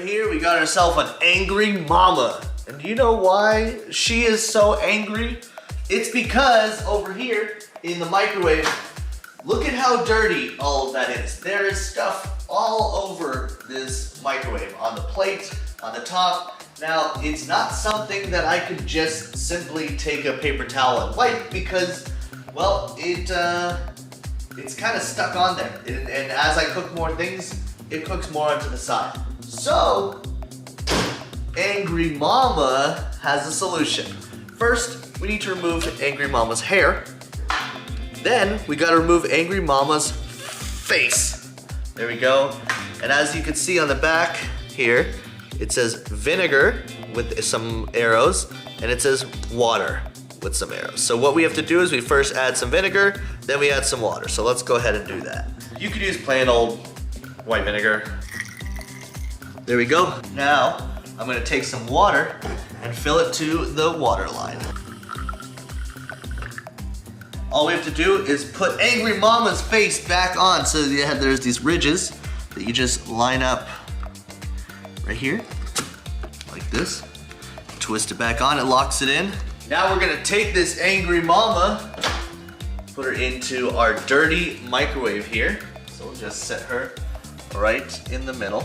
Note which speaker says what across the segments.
Speaker 1: Right here, we got ourselves an angry mama. And do you know why she is so angry? It's because over here in the microwave, look at how dirty all of that is. There is stuff all over this microwave, on the plate, on the top. Now, it's not something that I could just simply take a paper towel and wipe because, well, it's kind of stuck on there. And as I cook more things, it cooks more onto the side. So, Angry Mama has a solution. First, we need to remove Angry Mama's hair. Then, we gotta remove Angry Mama's face. There we go. And as you can see on the back here, it says vinegar with some arrows, and it says water with some arrows. So what we have to do is we first add some vinegar, then we add some water. So let's go ahead and do that. You could use plain old white vinegar. There we go. Now, I'm gonna take some water and fill it to the water line. All we have to do is put Angry Mama's face back on. So there's these ridges that you just line up right here, like this. Twist it back on, it locks it in. Now we're gonna take this Angry Mama, put her into our dirty microwave here. So we'll just set her right in the middle.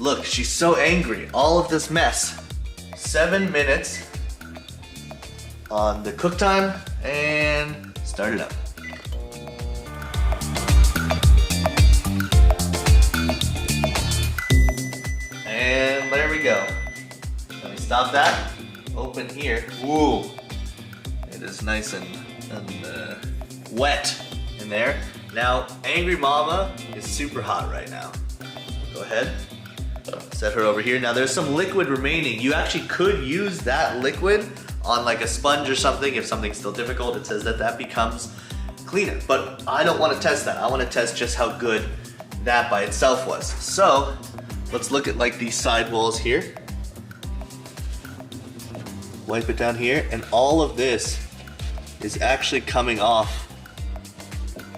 Speaker 1: Look, she's so angry, all of this mess. 7 minutes on the cook time, and start it up. And there we go. Let me stop that. Open here. Ooh, it is nice and wet in there. Now, Angry Mama is super hot right now. Go ahead, set her over here. Now there's some liquid remaining. You actually could use that liquid on like a sponge or something if something's still difficult. It says that that becomes cleaner, but I don't want to test that. I want to test just how good that by itself was. So let's look at like these side walls here. Wipe it down here, and all of this is actually coming off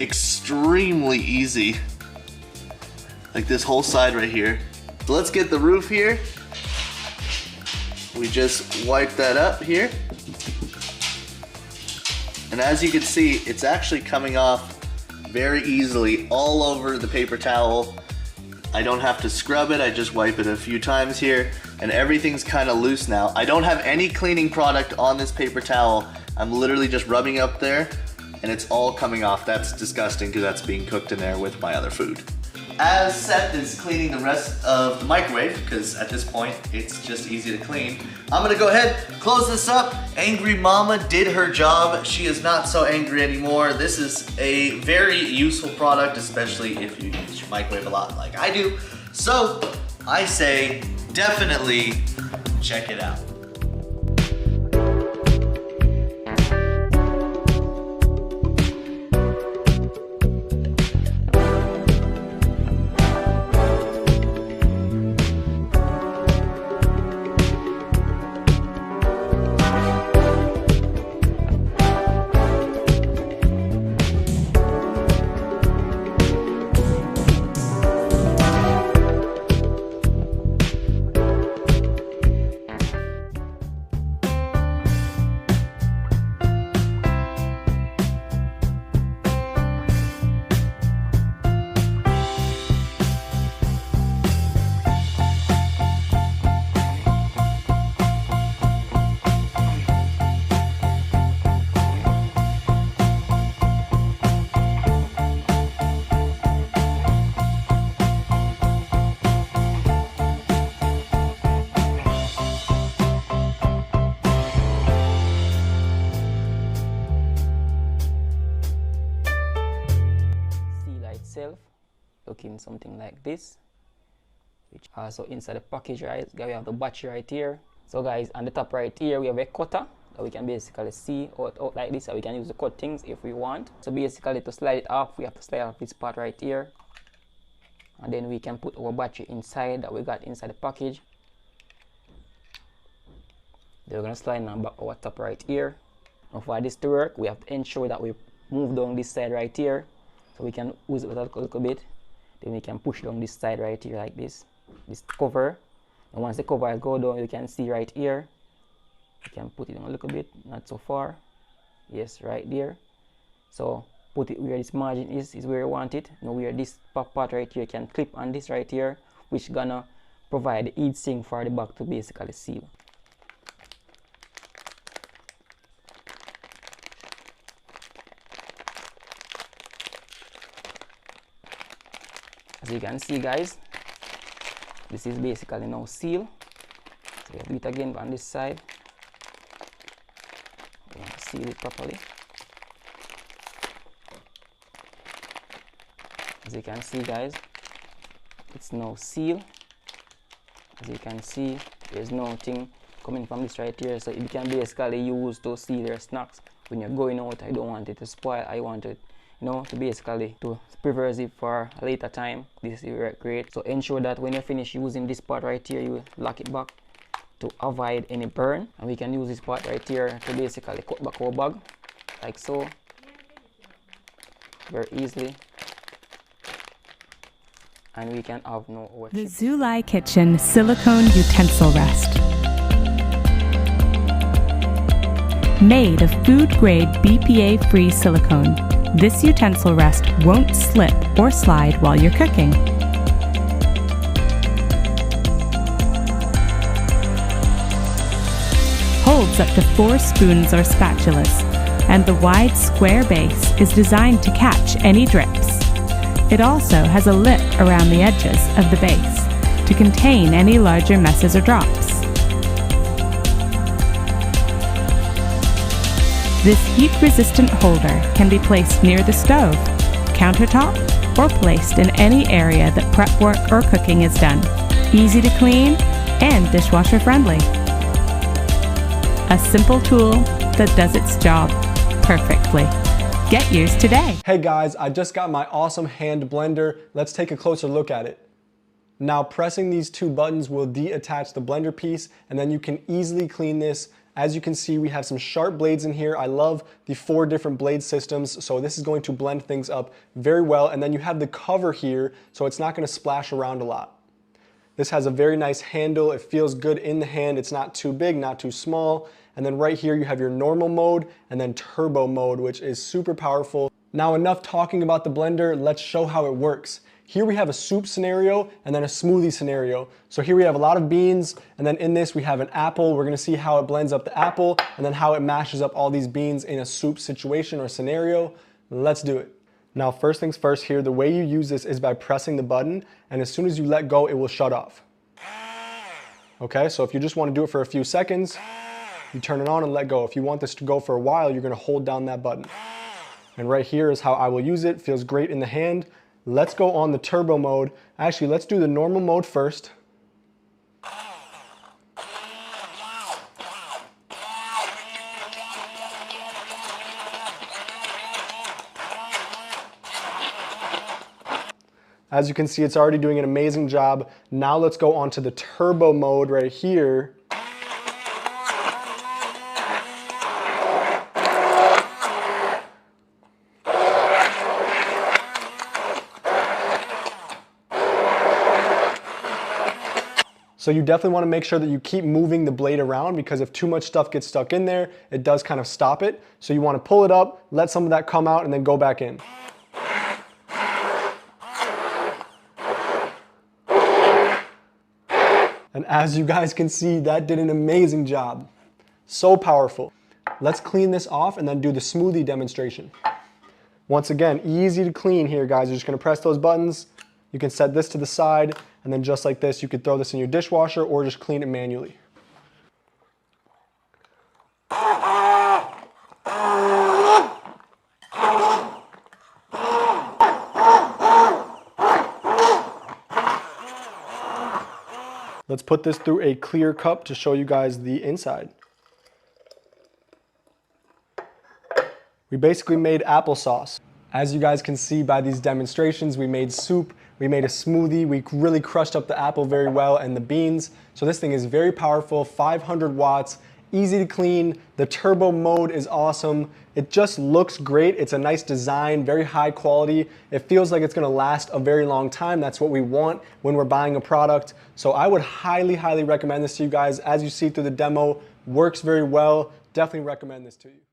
Speaker 1: extremely easy. Like this whole side right here. So let's get the roof here. We just wipe that up here. And as you can see, it's actually coming off very easily all over the paper towel. I don't have to scrub it, I just wipe it a few times here, and everything's kind of loose now. I don't have any cleaning product on this paper towel. I'm literally just rubbing up there, and it's all coming off. That's disgusting because that's being cooked in there with my other food. As Seth is cleaning the rest of the microwave, because at this point, it's just easy to clean, I'm gonna go ahead, close this up. Angry Mama did her job. She is not so angry anymore. This is a very useful product, especially if you use your microwave a lot like I do. So, I say, definitely check it out.
Speaker 2: Looking something like this, which also inside the package, right, we have the battery right here. So guys, on the top right here we have a cutter that we can basically see out like this, and we can use to cut things if we want. So basically, to slide it off, we have to slide off this part right here, and then we can put our battery inside that we got inside the package. Then we're gonna slide now back our top right here. Now for this to work, we have to ensure that we move down this side right here, so we can use it a little bit. Then we can push down this side right here like this. this cover. And once the cover go down, you can see right here. You can put it in a little bit, not so far. Yes, right there. So put it where this margin is where you want it. Now where this part right here, you can clip on this right here, which gonna provide the heat sink for the back to basically seal. As you can see, guys, this is basically now sealed. So we do it again on this side. We want to seal it properly. As you can see, guys, it's now sealed. As you can see, there's nothing coming from this right here, so it can basically use to seal your snacks when you're going out. I don't want it to spoil. I want it, you know, to basically to preserve it for a later time. This is great. So ensure that when you finish using this part right here, you lock it back to avoid any burn. And we can use this part right here to basically cut back our bag like so, very easily. And we can have no over.
Speaker 3: The Zulai Kitchen Silicone Utensil Rest. Made of food-grade BPA-free silicone, this utensil rest won't slip or slide while you're cooking. Holds up to 4 spoons or spatulas, and the wide square base is designed to catch any drips. It also has a lip around the edges of the base to contain any larger messes or drops. This heat-resistant holder can be placed near the stove, countertop, or placed in any area that prep work or cooking is done. Easy to clean and dishwasher friendly. A simple tool that does its job perfectly. Get yours today.
Speaker 4: Hey guys, I just got my awesome hand blender. Let's take a closer look at it. Now pressing these 2 buttons will deattach the blender piece, and then you can easily clean this. As you can see, we have some sharp blades in here. I love the 4 different blade systems, so this is going to blend things up very well. And then you have the cover here, so it's not going to splash around a lot. This has a very nice handle. It feels good in the hand. It's not too big, not too small. And then right here you have your normal mode and then turbo mode, which is super powerful. Now enough talking about the blender, let's show how it works. Here we have a soup scenario and then a smoothie scenario. So here we have a lot of beans, and then in this we have an apple. We're gonna see how it blends up the apple and then how it mashes up all these beans in a soup situation or scenario. Let's do it. Now first things first here, the way you use this is by pressing the button, and as soon as you let go, it will shut off. Okay, so if you just wanna do it for a few seconds, you turn it on and let go. If you want this to go for a while, you're gonna hold down that button. And right here is how I will use it. Feels great in the hand. Let's go on the turbo mode. Actually, let's do the normal mode first. As you can see, it's already doing an amazing job. Now let's go on to the turbo mode right here. So you definitely want to make sure that you keep moving the blade around, because if too much stuff gets stuck in there, it does kind of stop it. So you want to pull it up, let some of that come out, and then go back in. And as you guys can see, that did an amazing job. So powerful. Let's clean this off and then do the smoothie demonstration. Once again, easy to clean here, guys. You're just going to press those buttons. You can set this to the side, and then just like this, you could throw this in your dishwasher or just clean it manually. Let's put this through a clear cup to show you guys the inside. We basically made applesauce. As you guys can see by these demonstrations, we made soup, we made a smoothie, we really crushed up the apple very well and the beans. So this thing is very powerful, 500 watts, easy to clean. The turbo mode is awesome. It just looks great. It's a nice design, very high quality. It feels like it's gonna last a very long time. That's what we want when we're buying a product. So I would highly, highly recommend this to you guys. As you see through the demo, works very well. Definitely recommend this to you.